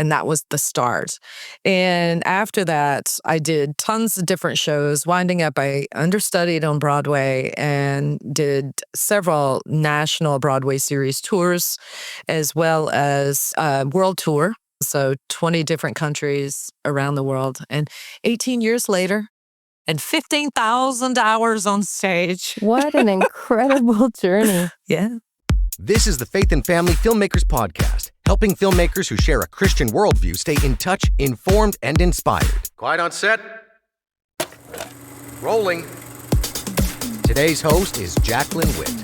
And that was the start. And after that, I did tons of different shows. Winding up, I understudied on Broadway and did several national Broadway series tours, as well as a world tour. So 20 different countries around the world. And 18 years later, and 15,000 hours on stage. What an incredible journey. Yeah. This is the Faith and Family Filmmakers podcast, helping filmmakers who share a Christian worldview stay in touch, informed, and inspired. Quiet on set. Rolling. Today's host is Jaclyn Witt.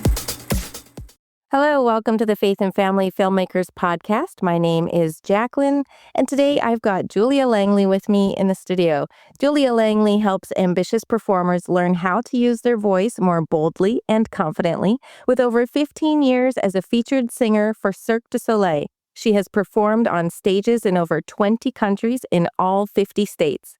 Hello, welcome to the Faith and Family Filmmakers podcast. My name is Jaclyn, and today I've got Julia Langley with me in the studio. Julia Langley helps ambitious performers learn how to use their voice more boldly and confidently. With over 15 years as a featured singer for Cirque du Soleil, she has performed on stages in over 20 countries in all 50 states.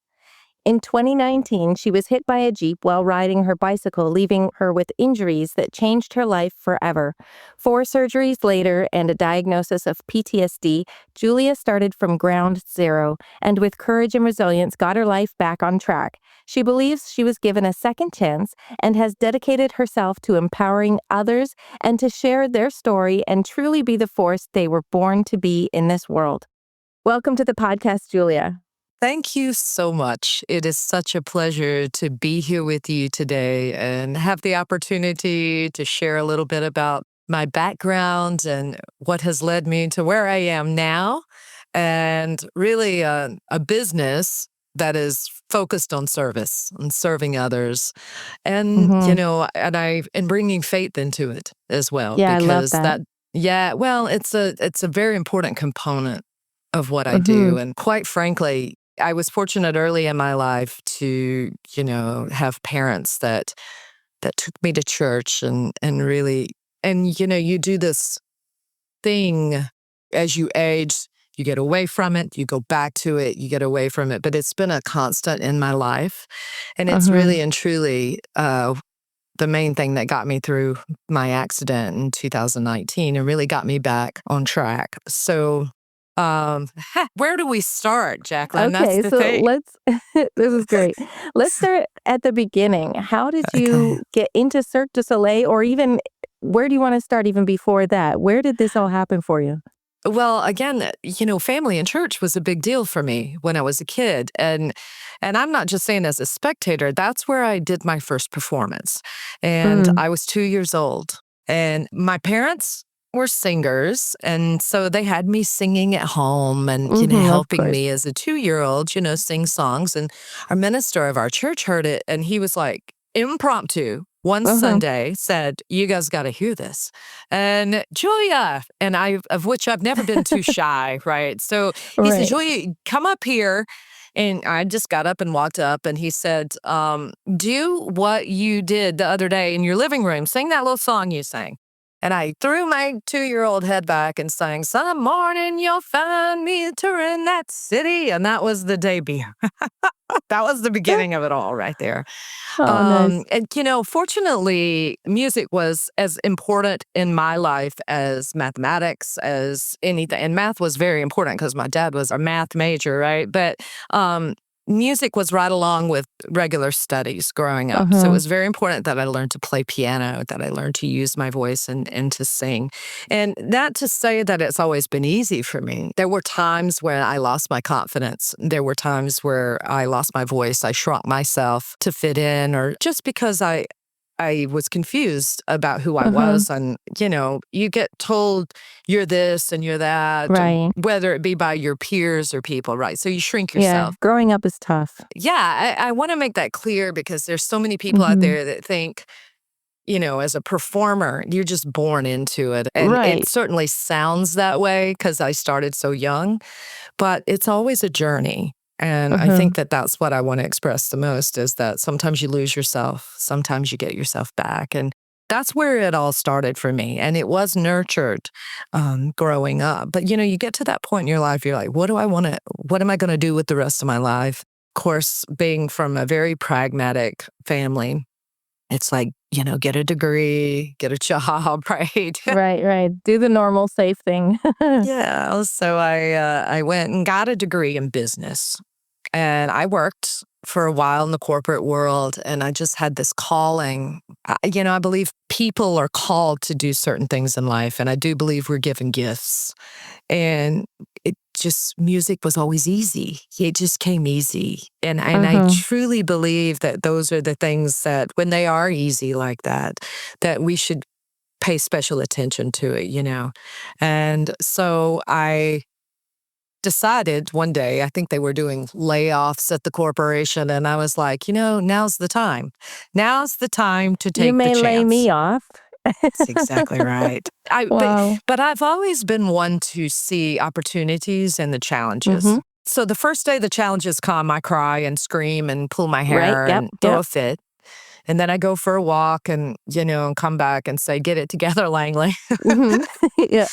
In 2019, she was hit by a Jeep while riding her bicycle, leaving her with injuries that changed her life forever. 4 surgeries later and a diagnosis of PTSD, Julia started from ground zero and with courage and resilience got her life back on track. She believes she was given a second chance and has dedicated herself to empowering others and to share their story and truly be the force they were born to be in this world. Welcome to the podcast, Julia. Thank you so much. It is such a pleasure to be here with you today and have the opportunity to share a little bit about my background and what has led me to where I am now, and really a business that is focused on service and serving others, and and bringing faith into it as well. Yeah, because I love that. well, it's a very important component of what I do, and quite frankly, I was fortunate early in my life to, have parents that took me to church and really, and, you do this thing as you age, you get away from it, you go back to it, you get away from it. But it's been a constant in my life. And it's really and truly the main thing that got me through my accident in 2019 and really got me back on track. So where do we start, Jaclyn? Okay, That's the so thing. this is great. Let's start at the beginning. How did you get into Cirque du Soleil, or even where do you want to start even before that? Where did this all happen for you? Well, again, family and church was a big deal for me when I was a kid. And I'm not just saying as a spectator, that's where I did my first performance. And I was 2 years old. And my parents were singers, and so they had me singing at home and helping me as a 2-year-old sing songs. And our minister of our church heard it, and he was like, impromptu one Sunday said, "You guys got to hear this." And Julia, and of which I've never been too shy, right? So he said, "Julia, come up here." And I just got up and walked up, and he said, do what you did the other day in your living room. Sing that little song you sang. And I threw my 2-year-old head back and sang, "Some morning you'll find me touring that city." And that was the debut. That was the beginning of it all right there. Nice. And, fortunately, music was as important in my life as mathematics, as anything. And math was very important because my dad was a math major, right? But music was right along with regular studies growing up. So it was very important that I learned to play piano, that I learned to use my voice and to sing. And not to say that it's always been easy for me. There were times where I lost my confidence. There were times where I lost my voice. I shrunk myself to fit in, or just because I was confused about who I was. And, you get told you're this and you're that, right? Whether it be by your peers or people, right? So you shrink yourself. Yeah, growing up is tough. Yeah, I want to make that clear because there's so many people out there that think, as a performer, you're just born into it. And it certainly sounds that way because I started so young, but it's always a journey. And I think that that's what I want to express the most, is that sometimes you lose yourself, sometimes you get yourself back. And that's where it all started for me. And it was nurtured growing up. But, you get to that point in your life, you're like, what am I going to do with the rest of my life? Of course, being from a very pragmatic family, It's like, get a degree, get a job, right? Right. Do the normal safe thing. Yeah. So I went and got a degree in business. And I worked for a while in the corporate world, and I just had this calling. I believe people are called to do certain things in life, and I do believe we're given gifts. And music was always easy. It just came easy. And I truly believe that those are the things that when they are easy like that we should pay special attention to it. And so I decided one day, I think they were doing layoffs at the corporation, and I was like, now's the time. Now's the time to take You may the chance. lay me off. That's exactly right. Wow. But I've always been one to see opportunities and the challenges. So the first day the challenges come, I cry and scream and pull my hair and throw a fit. And then I go for a walk and, and come back and say, get it together, Langley. Yeah.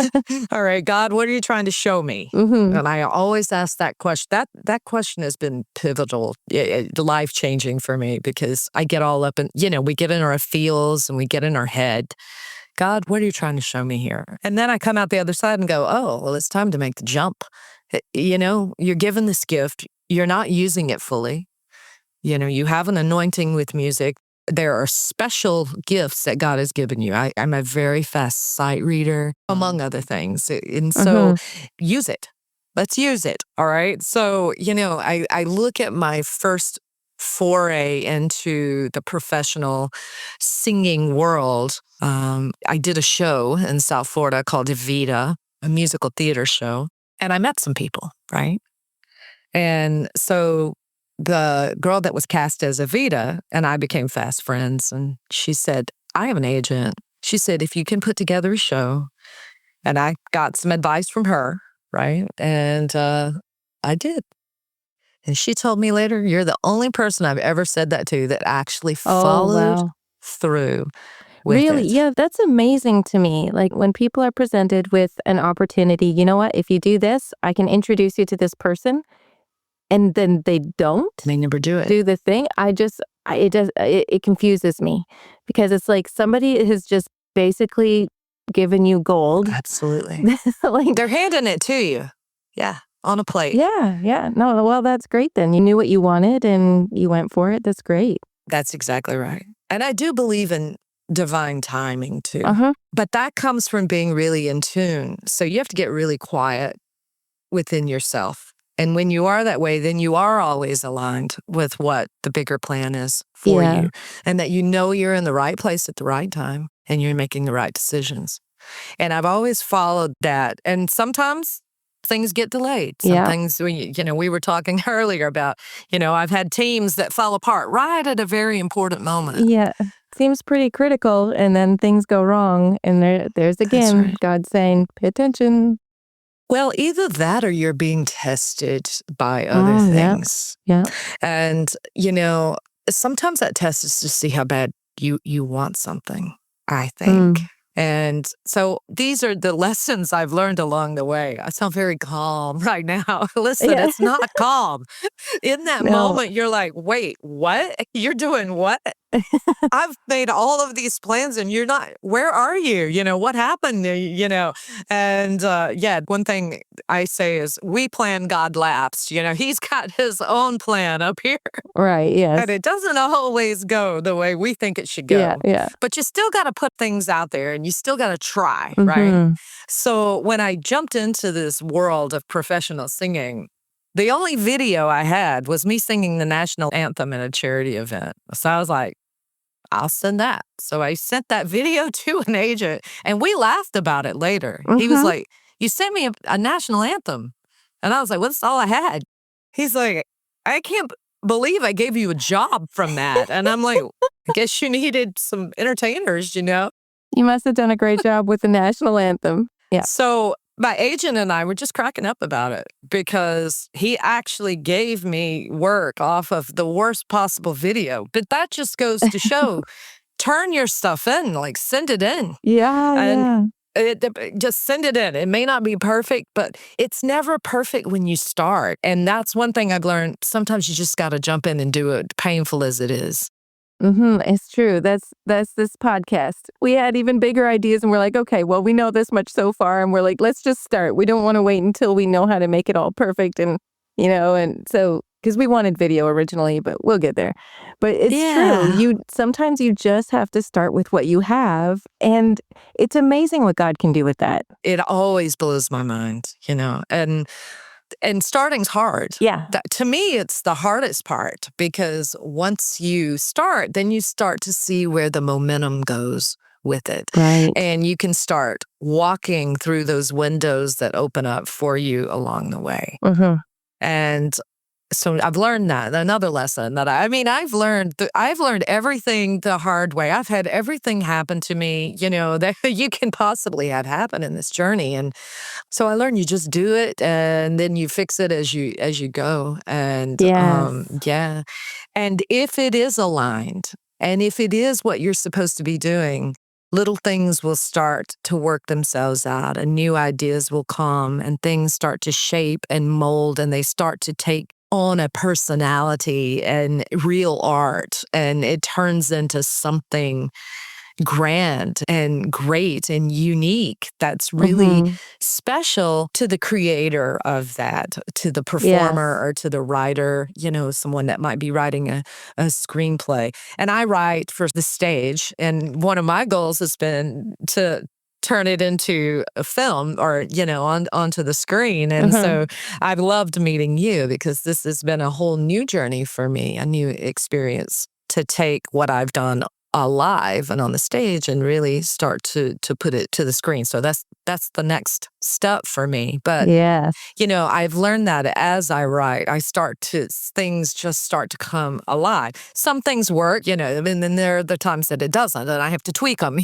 All right, God, what are you trying to show me? And I always ask that question. That question has been pivotal, life-changing for me, because I get all up and, we get in our feels and we get in our head. God, what are you trying to show me here? And then I come out the other side and go, oh, well, it's time to make the jump. You're given this gift. You're not using it fully. You have an anointing with music. There are special gifts that God has given you. I'm a very fast sight reader, among other things. And so use it. Let's use it. All right. So, I look at my first foray into the professional singing world. I did a show in South Florida called Evita, a musical theater show. And I met some people, right? And so the girl that was cast as Evita and I became fast friends. And she said, I have an agent. She said, if you can put together a show. And I got some advice from her, right? And I did. And she told me later, you're the only person I've ever said that to that actually followed through with Really? it. Yeah, that's amazing to me. Like when people are presented with an opportunity, you know what? If you do this, I can introduce you to this person. And then they don't They never do it. do the thing. It confuses me, because it's like somebody has just basically given you gold. Absolutely. Like, They're handing it to you. Yeah. On a plate. yeah. No, well, that's great then. You knew what you wanted and you went for it. That's great. That's exactly right. And I do believe in divine timing too. But that comes from being really in tune. So you have to get really quiet within yourself. And when you are that way, then you are always aligned with what the bigger plan is for you. And that you're in the right place at the right time and you're making the right decisions. And I've always followed that. And sometimes things get delayed. Some things, we were talking earlier about, I've had teams that fall apart right at a very important moment. Yeah. Seems pretty critical. And then things go wrong. And there's again, God saying, pay attention. Well, either that or you're being tested by other things. Yeah. And, sometimes that test is to see how bad you want something, I think. And so these are the lessons I've learned along the way. I sound very calm right now. Listen, it's not calm. In that moment, you're like, wait, what? You're doing what? I've made all of these plans and you're not, where are you? What happened? And one thing I say is we plan, God laughs. He's got his own plan up here. Right, yes. And it doesn't always go the way we think it should go. Yeah. But you still got to put things out there and you still got to try, right? So when I jumped into this world of professional singing, the only video I had was me singing the national anthem in a charity event. So I was like, I'll send that. So I sent that video to an agent and we laughed about it later. He was like, you sent me a national anthem. And I was like, well, that's all I had. He's like, I can't believe I gave you a job from that. And I'm like, I guess you needed some entertainers, You must have done a great job with the national anthem. Yeah. So my agent and I were just cracking up about it because he actually gave me work off of the worst possible video. But that just goes to show, turn your stuff in, like send it in. Yeah. Just send it in. It may not be perfect, but it's never perfect when you start. And that's one thing I've learned. Sometimes you just got to jump in and do it, painful as it is. It's true. That's this podcast. We had even bigger ideas and we're like, okay, well, we know this much so far. And we're like, let's just start. We don't want to wait until we know how to make it all perfect. And so, because we wanted video originally, but we'll get there. But it's true. Yeah. Sometimes you just have to start with what you have. And it's amazing what God can do with that. It always blows my mind, and starting's hard. Yeah. To me, it's the hardest part, because once you start, then you start to see where the momentum goes with it. Right. And you can start walking through those windows that open up for you along the way. And so I've learned that. Another lesson that I've learned everything the hard way. I've had everything happen to me, that you can possibly have happen in this journey. And so I learned you just do it, and then you fix it as you go. And Yes. yeah. And if it is aligned, and if it is what you're supposed to be doing, little things will start to work themselves out, and new ideas will come, and things start to shape and mold, and they start to take on a personality and real art, and it turns into something grand and great and unique that's really special to the creator of that, to the performer Yes. or to the writer, someone that might be writing a screenplay. And I write for the stage, and one of my goals has been to turn it into a film, or onto the screen. And so I've loved meeting you, because this has been a whole new journey for me, a new experience to take what I've done alive and on the stage and really start to put it to the screen. So that's the next step for me. But Yes. I've learned that as I write, things just start to come alive. Some things work, and then there are the times that it doesn't, and I have to tweak them.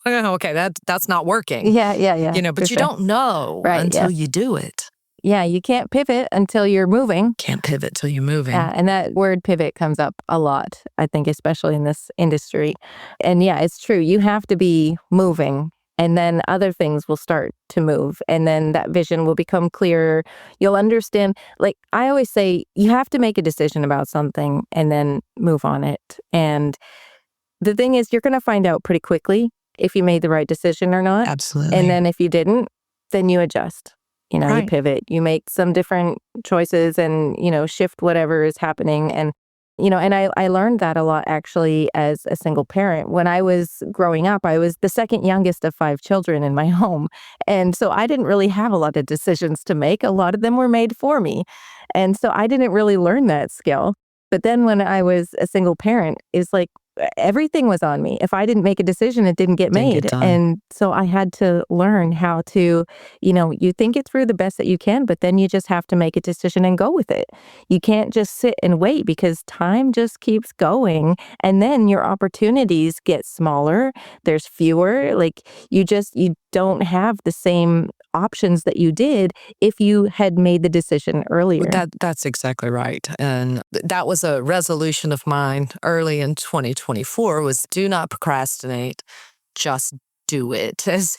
Okay, that's not working. Yeah. But you sure. don't know Right, until yes. you do it. Yeah, you can't pivot until you're moving. Can't pivot till you're moving. Yeah, and that word pivot comes up a lot, I think, especially in this industry. And yeah, it's true. You have to be moving, and then other things will start to move. And then that vision will become clearer. You'll understand. Like I always say, you have to make a decision about something and then move on it. And the thing is, you're going to find out pretty quickly if you made the right decision or not. Absolutely. And then if you didn't, then you adjust. You Right. pivot, you make some different choices and, shift whatever is happening. And, and I learned that a lot actually as a single parent. When I was growing up, I was the second youngest of 5 children in my home. And so I didn't really have a lot of decisions to make. A lot of them were made for me. And so I didn't really learn that skill. But then when I was a single parent, it's like everything was on me. If I didn't make a decision, it didn't get Didn't get made. done. And so I had to learn how to, you think it through the best that you can, but then you just have to make a decision and go with it. You can't just sit and wait, because time just keeps going. And then your opportunities get smaller. There's fewer. Like you don't have the same options that you did if you had made the decision earlier. That's exactly right. And that was a resolution of mine early in 2024, was do not procrastinate, just do it. As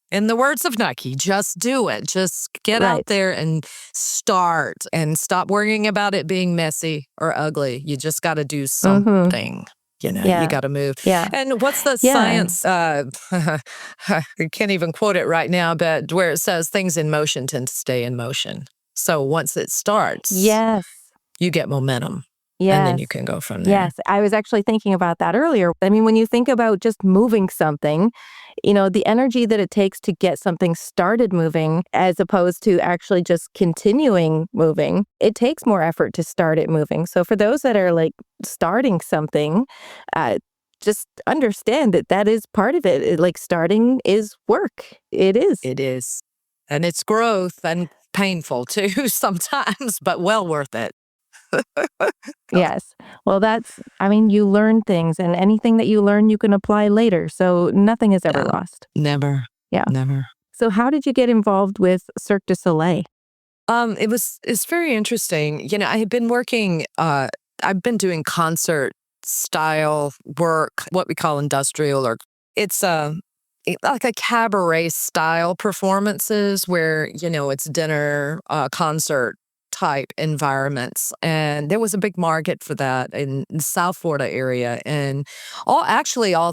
in the words of Nike, just do it. Just get Right. out there and start, and stop worrying about it being messy or ugly. You just got to do something. Yeah. You got to move. Yeah. And what's the Yeah. science? I can't even quote it right now, but where it says things in motion tend to stay in motion. So once it starts, Yes. you get momentum, Yes. and then you can go from there. Yes, I was actually thinking about that earlier. I mean, when you think about just moving something, the energy that it takes to get something started moving, as opposed to actually just continuing moving, it takes more effort to start it moving. So for those that are like starting something, just understand that is part of it. Like starting is work. It is. It is. And it's growth, and painful too sometimes, but well worth it. Yes. Well, you learn things, and anything that you learn, you can apply later. So nothing is ever Yeah. lost. Never. Yeah. Never. So how did you get involved with Cirque du Soleil? It's very interesting. I had been working, I've been doing concert style work, what we call industrial, or it's like a cabaret style performances where, it's dinner, concert type environments. And there was a big market for that in the South Florida area and all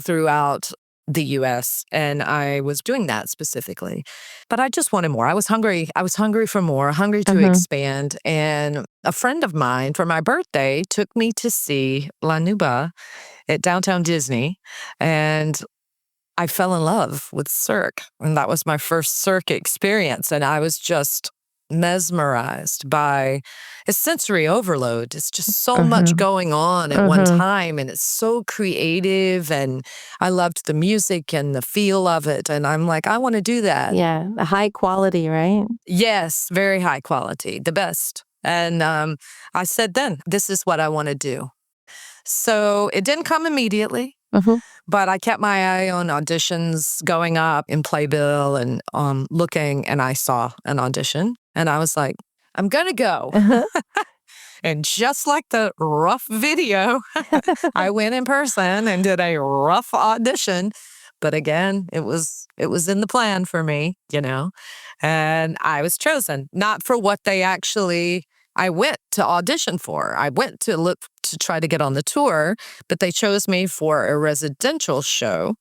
throughout the US. And I was doing that specifically. But I just wanted more. I was hungry. I was hungry for more, hungry to expand. And a friend of mine for my birthday took me to see La Nuba at Downtown Disney. And I fell in love with Cirque. And that was my first Cirque experience. And I was just mesmerized by a sensory overload. It's just so much going on at one time. And it's so creative. And I loved the music and the feel of it. And I'm like, I want to do that. Yeah. The high quality, right? Yes. Very high quality. The best. And I said then, this is what I want to do. So it didn't come immediately. But I kept my eye on auditions going up in Playbill and looking, and I saw an audition. And I was like, I'm going to go. And just like the rough video, I went in person and did a rough audition. But again, it was in the plan for me, and I was chosen, not for what they actually I went to audition for. I went to look to try to get on the tour, but they chose me for a residential show.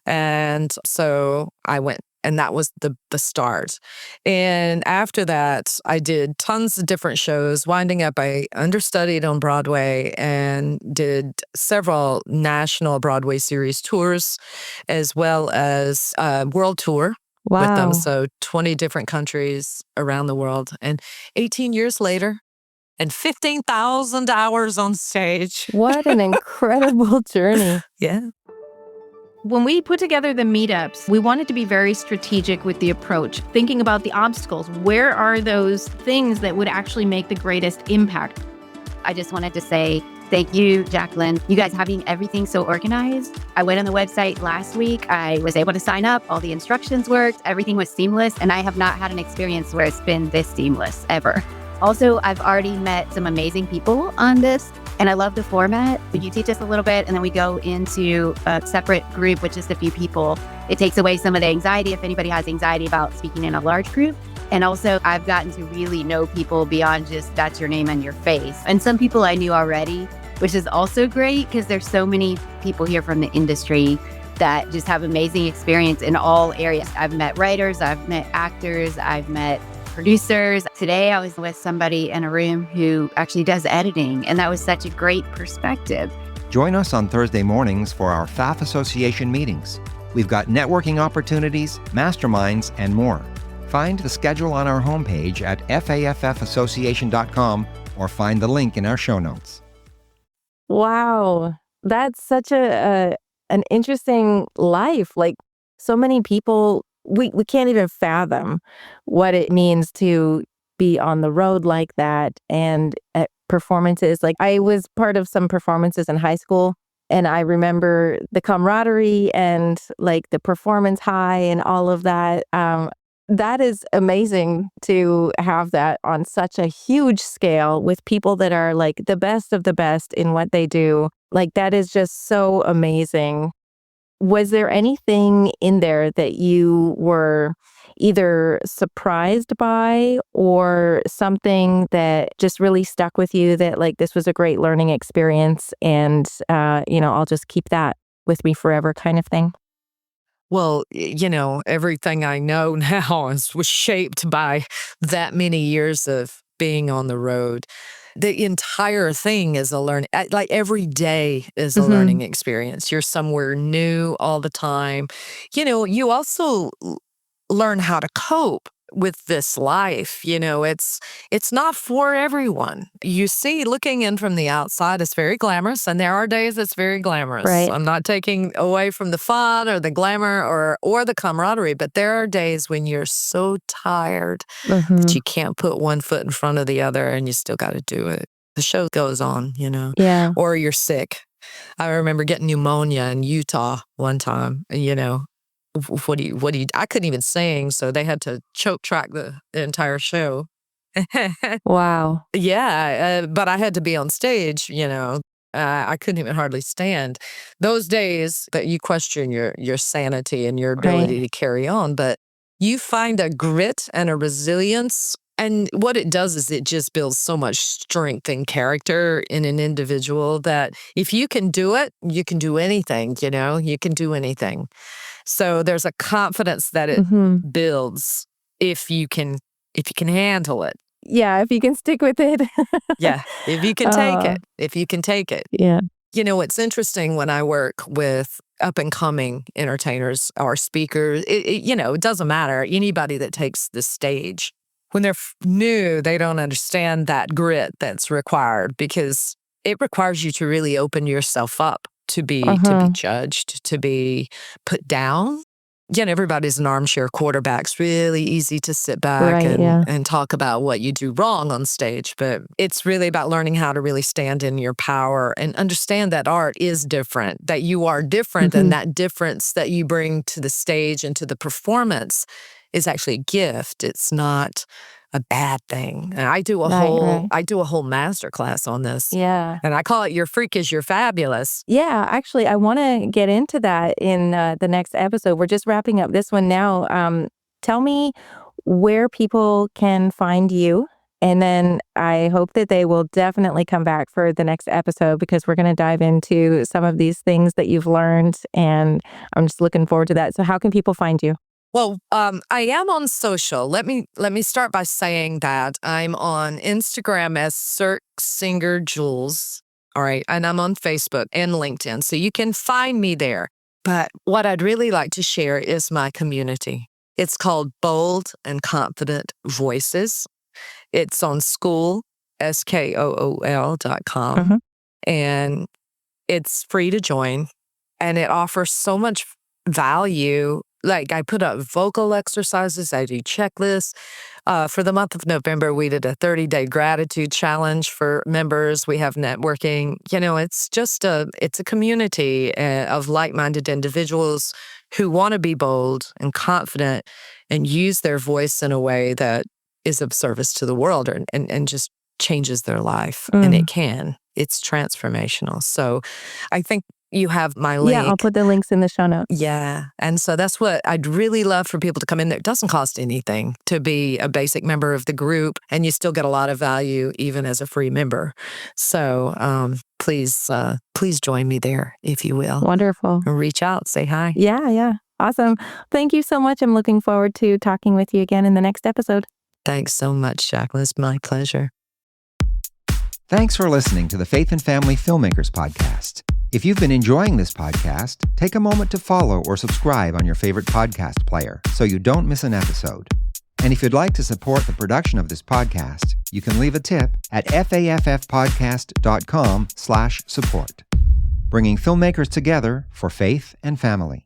And so I went, and that was the start. And after that, I did tons of different shows. Winding up, I understudied on Broadway and did several national Broadway series tours, as well as a world tour. Wow. With them. So 20 different countries around the world. And 18 years later, and 15,000 hours on stage. What an incredible journey. Yeah. When we put together the meetups, we wanted to be very strategic with the approach, thinking about the obstacles. Where are those things that would actually make the greatest impact? I just wanted to say thank you, Jaclyn. You guys having everything so organized. I went on the website last week. I was able to sign up. All the instructions worked. Everything was seamless. And I have not had an experience where it's been this seamless ever. Also, I've already met some amazing people on this. And I love the format. You teach us a little bit, and then we go into a separate group with just a few people. It takes away some of the anxiety if anybody has anxiety about speaking in a large group. And also, I've gotten to really know people beyond just that's your name and your face. And some people I knew already, which is also great because there's so many people here from the industry that just have amazing experience in all areas. I've met writers, I've met actors, I've met producers. Today, I was with somebody in a room who actually does editing, and that was such a great perspective. Join us on Thursday mornings for our FAF Association meetings. We've got networking opportunities, masterminds, and more. Find the schedule on our homepage at faffassociation.com or find the link in our show notes. Wow. That's such an interesting life. Like, so many people, we can't even fathom what it means to be on the road like that and at performances. Like, I was part of some performances in high school, and I remember the camaraderie and like the performance high and all of that. That is amazing to have that on such a huge scale with people that are like the best of the best in what they do. Like, that is just so amazing. Was there anything in there that you were either surprised by or something that just really stuck with you that like this was a great learning experience and, I'll just keep that with me forever kind of thing? Well, everything I know now was shaped by that many years of being on the road. The entire thing is a learning, like every day is a learning experience. You're somewhere new all the time. You also learn how to cope with this life. It's not for everyone. You see, looking in from the outside, it's very glamorous, and there are days it's very glamorous. Right. I'm not taking away from the fun or the glamour or the camaraderie, but there are days when you're so tired that you can't put one foot in front of the other, and you still got to do it. The show goes on, Yeah. or you're sick. I remember getting pneumonia in Utah one time, what do you, I couldn't even sing, so they had to choke track the entire show. Wow. Yeah, but I had to be on stage, I couldn't even hardly stand. Those days that you question your sanity and your ability to carry on, but you find a grit and a resilience And what it does is it just builds so much strength and character in an individual that if you can do it, you can do anything, you can do anything. So there's a confidence that it builds if you can handle it. Yeah, if you can stick with it. Yeah, if you can take it. Yeah. It's interesting when I work with up-and-coming entertainers or speakers, it doesn't matter. Anybody that takes the stage, when they're new, they don't understand that grit that's required because it requires you to really open yourself up to be judged, to be put down. Everybody's an armchair quarterback. It's really easy to sit back and talk about what you do wrong on stage. But it's really about learning how to really stand in your power and understand that art is different, that you are different, and that difference that you bring to the stage and to the performance is actually a gift. It's not a bad thing. And I do a whole master class on this. Yeah. And I call it Your Freak is Your Fabulous. Yeah, actually, I want to get into that in the next episode. We're just wrapping up this one now. Tell me where people can find you. And then I hope that they will definitely come back for the next episode because we're going to dive into some of these things that you've learned. And I'm just looking forward to that. So how can people find you? Well, I am on social. Let me start by saying that I'm on Instagram as Cirque Singer Jules. All right. And I'm on Facebook and LinkedIn. So you can find me there. But what I'd really like to share is my community. It's called Bold and Confident Voices. It's on SKOOL.com. And it's free to join. And it offers so much value. Like I put up vocal exercises, I do checklists. For the month of November, we did a 30-day gratitude challenge for members. We have networking. It's a community of like-minded individuals who want to be bold and confident and use their voice in a way that is of service to the world and just changes their life. And it can. It's transformational. So I think you have my link. Yeah, I'll put the links in the show notes. Yeah. And so that's what I'd really love for people to come in there. It doesn't cost anything to be a basic member of the group, and you still get a lot of value even as a free member. So please join me there, if you will. Wonderful. And reach out, say hi. Yeah. Awesome. Thank you so much. I'm looking forward to talking with you again in the next episode. Thanks so much, Jaclyn. It's my pleasure. Thanks for listening to the Faith and Family Filmmakers podcast. If you've been enjoying this podcast, take a moment to follow or subscribe on your favorite podcast player so you don't miss an episode. And if you'd like to support the production of this podcast, you can leave a tip at faffpodcast.com/support. Bringing filmmakers together for faith and family.